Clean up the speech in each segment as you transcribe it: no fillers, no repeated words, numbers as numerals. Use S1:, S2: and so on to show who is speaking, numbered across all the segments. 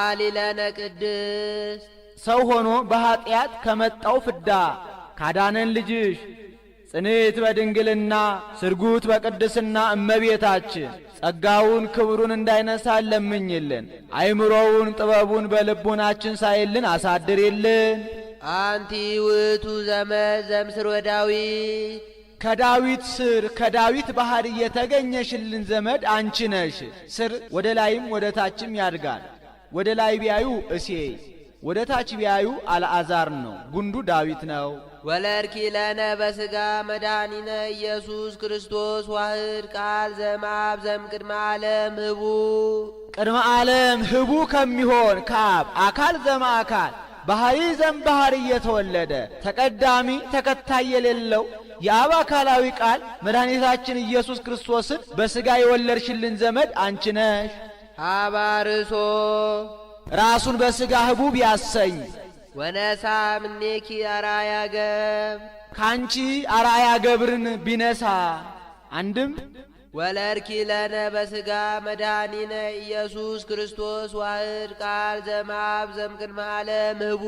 S1: ሰአሊ ለነ ቅድስት
S2: ሰው ሆኖ በኀጢአት ከመጣው ፍዳ ካዳነን ልጅሽ ጽንዕት በድንግልና ስርጉት በቅድስና እመቤታችን ጸጋውን ክብሩን እንዳይነሳን ለምኝልን። አይምሮውን ጥበቡን በልቡናችን ሳይልን አሳድሪልን።
S1: አንቲ ውእቱ ዘመድ ዘምስር ወዳዊት
S2: ከዳዊት ስር ከዳዊት ባህር የተገኘሽልን ዘመድ አንቺ ነሽ። ስር ወደ ላይም ወደ ታችም ያድጋል። ወደ ላይ ቢያዩ እሴይ፣ ወደ ታች ቢያዩ አልዓዛር ነው። ጉንዱ ዳዊት ነው።
S1: ወለርኪ ለነ በሥጋ መድኃኒነ ኢየሱስ ክርስቶስ ዋህድ ቃል ዘእምአብ ዘእምቅድመ ዓለም ህቡ
S2: ቅድመ ዓለም ህቡ ከሚሆን ከአብ አካል ዘእምአካል ባህሪ ዘእምባሕሪ እየተወለደ ተቀዳሚ ተከታይ የሌለው የአብ አካላዊ ቃል መድኃኒታችን ኢየሱስ ክርስቶስን በሥጋ የወለድሽልን ዘመድ አንቺ ነሽ።
S1: ሀባርሶ
S2: ራሱን በሥጋ ህቡ ቢያሰኝ
S1: ወነሳ ምኔኪ አርአያ ገብር
S2: ካንቺ አርአያ ገብርን ቢነሳ አንድም
S1: ወለርኪ ለነ በሥጋ መድኃኒነ ኢየሱስ ክርስቶስ ዋህድ ቃል ዘእምአብ ዘእምቅድመ ዓለም ህቡ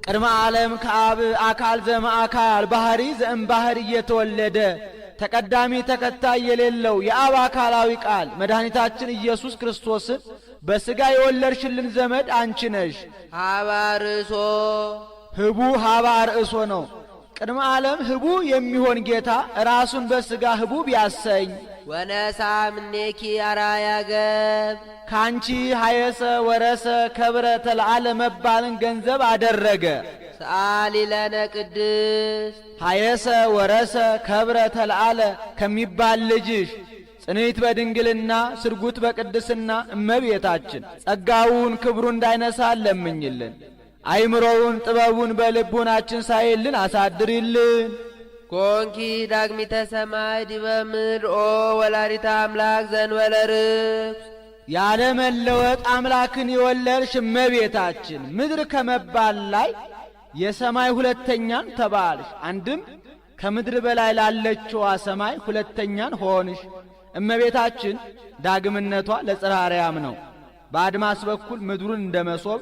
S2: ቅድመ ዓለም ከአብ አካል ዘእምአካል ባህሪ ዘእምባሕሪ እየተወለደ ተቀዳሚ ተከታይ የሌለው የአብ አካላዊ ቃል መድኃኒታችን ኢየሱስ ክርስቶስን በሥጋ የወለድሽልን ዘመድ አንቺ ነሽ።
S1: ሀባርሶ
S2: ህቡ ሀባ ርእሶ ነው። ቅድመ ዓለም ህቡ የሚሆን ጌታ ራሱን በሥጋ ህቡ ቢያሰኝ
S1: ወነሳ ምኔኪ አርአያ ገብር
S2: ካንቺ ሀየሰ ወረሰ ከብረ ተለዓለ መባልን ገንዘብ አደረገ።
S1: ሰአሊ ለነ ቅድስት
S2: ሀየሰ ወረሰ ከብረ ተለዓለ ከሚባል ልጅሽ ጽንዕት በድንግልና ስርጉት በቅድስና እመቤታችን ጸጋውን ክብሩ እንዳይነሳን ለምኝልን። አይምሮውን ጥበቡን በልቡናችን ሳይልን አሳድሪልን።
S1: ኮንኪ ዳግሚተ ሰማይ ዲበ ምድር ኦ ወላዲተ አምላክ ዘእንበለ ርኩስ
S2: ያለ መለወጥ አምላክን የወለድሽ እመቤታችን ምድር ከመባል ላይ የሰማይ ሁለተኛን ተባልሽ። አንድም ከምድር በላይ ላለችዋ ሰማይ ሁለተኛን ሆንሽ። እመቤታችን ዳግምነቷ ለጽርሐ አርያም ነው። በአድማስ በኩል ምድሩን እንደ መሶብ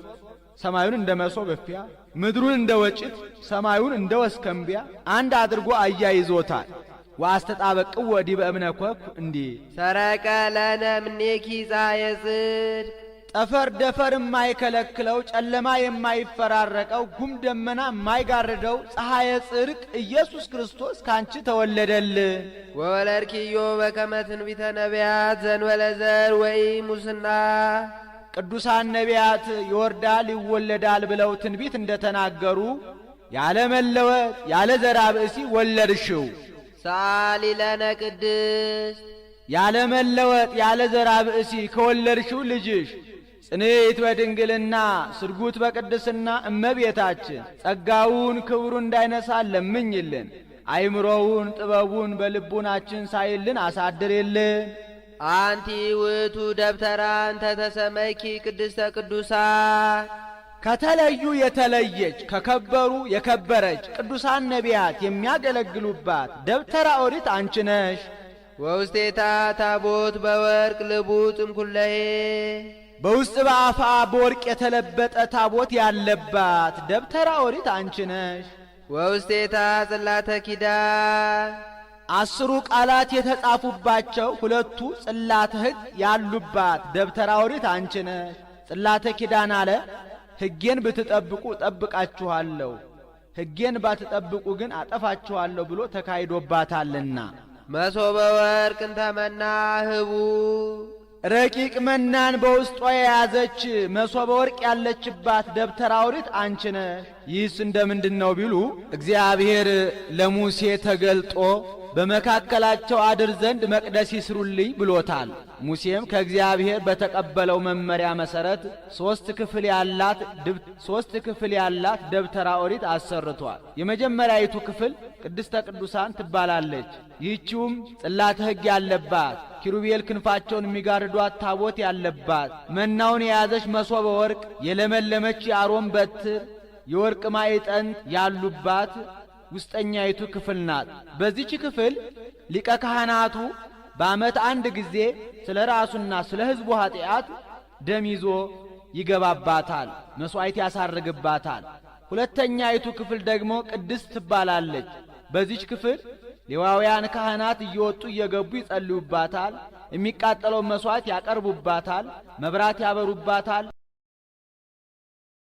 S2: ሰማዩን እንደ መሶብ እፍያ ምድሩን እንደ ወጭት ሰማዩን እንደ ወስከምቢያ አንድ አድርጎ አያይዞታል። ወአስተጣበቅዎ ዲበ እምነ ኮኩ እንዲህ
S1: ሰረቀ ለነ ምኔኪ ፀሐየ ጽድቅ
S2: ጠፈር ደፈር የማይከለክለው ጨለማ የማይፈራረቀው ጉም ደመና የማይጋርደው ፀሐየ ጽድቅ ኢየሱስ ክርስቶስ ካንቺ ተወለደልን።
S1: ወወለድኪዮ በከመ ትንቢተ ነቢያት ዘእንበለ ዘር ወይ ሙስና
S2: ቅዱሳን ነቢያት ይወርዳል ይወለዳል ብለው ትንቢት እንደተናገሩ ያለ መለወጥ ያለ ዘራ ብእሲ ወለድሽው።
S1: ሰአሊ ለነ ቅድስት
S2: ያለ መለወጥ ያለ ዘራ ብእሲ ከወለድሽው ልጅሽ ጽንዕት በድንግልና ስርጉት በቅድስና እመቤታችን ጸጋውን ክብሩ እንዳይነሳን ለምኝልን። አይምሮውን ጥበቡን በልቡናችን ሳይልን አሳድሪልን።
S1: አንቲ ውእቱ ደብተራ እንተ ተሰመይኪ ቅድስተ ቅዱሳን
S2: ከተለዩ የተለየች ከከበሩ የከበረች ቅዱሳን ነቢያት የሚያገለግሉባት ደብተራ ኦሪት አንቺ ነሽ።
S1: ወውስቴታ ታቦት በወርቅ ልቡጥ እምኩለሄ
S2: በውስጥ በአፋ በወርቅ የተለበጠ ታቦት ያለባት ደብተራ ኦሪት አንቺ ነሽ።
S1: ወውስቴታ ጽላተ ኪዳን
S2: 10 ቃላት የተጻፉባቸው 2 ጽላተ ሕግ ያሉባት ደብተራ ኦሪት አንቺ ነሽ። ጽላተ ኪዳን አለ ሕጌን ብትጠብቁ እጠብቃችኋለሁ፣ ሕጌን ባትጠብቁ ግን አጠፋችኋለሁ ብሎ ተካሂዶባታልና።
S1: መሶበ ወርቅ እንተ መና ህቡ
S2: ረቂቅ መናን በውስጧ የያዘች መሶበ ወርቅ ያለችባት ደብተራ ኦሪት አንቺ ነሽ። ይህስ እንደምንድነው ቢሉ እግዚአብሔር ለሙሴ ተገልጦ በመካከላቸው አድር ዘንድ መቅደስ ይስሩልኝ ብሎታል። ሙሴም ከእግዚአብሔር በተቀበለው መመሪያ መሰረት 3 ክፍል ያላት ደብተራ ኦሪት አሰርቷል። የመጀመሪያይቱ ክፍል ቅድስተ ቅዱሳን ትባላለች። ይህችውም ጽላተ ሕግ ያለባት ኪሩቤል ክንፋቸውን የሚጋርዷት ታቦት ያለባት መናውን የያዘች መሶበ ወርቅ የለመለመች የአሮን በትር የወርቅ ማዕጠንት ያሉባት ውስጠኛይቱ ክፍል ናት። በዚህች ክፍል ሊቀ ካህናቱ በዓመት አንድ ጊዜ ስለ ራሱና ስለ ሕዝቡ ኃጢአት ደም ይዞ ይገባባታል፣ መስዋዕት ያሳርግባታል። ሁለተኛይቱ ክፍል ደግሞ ቅድስት ትባላለች። በዚች ክፍል ሌዋውያን ካህናት እየወጡ እየገቡ ይጸልዩባታል፣ የሚቃጠለው መስዋዕት ያቀርቡባታል፣ መብራት ያበሩባታል።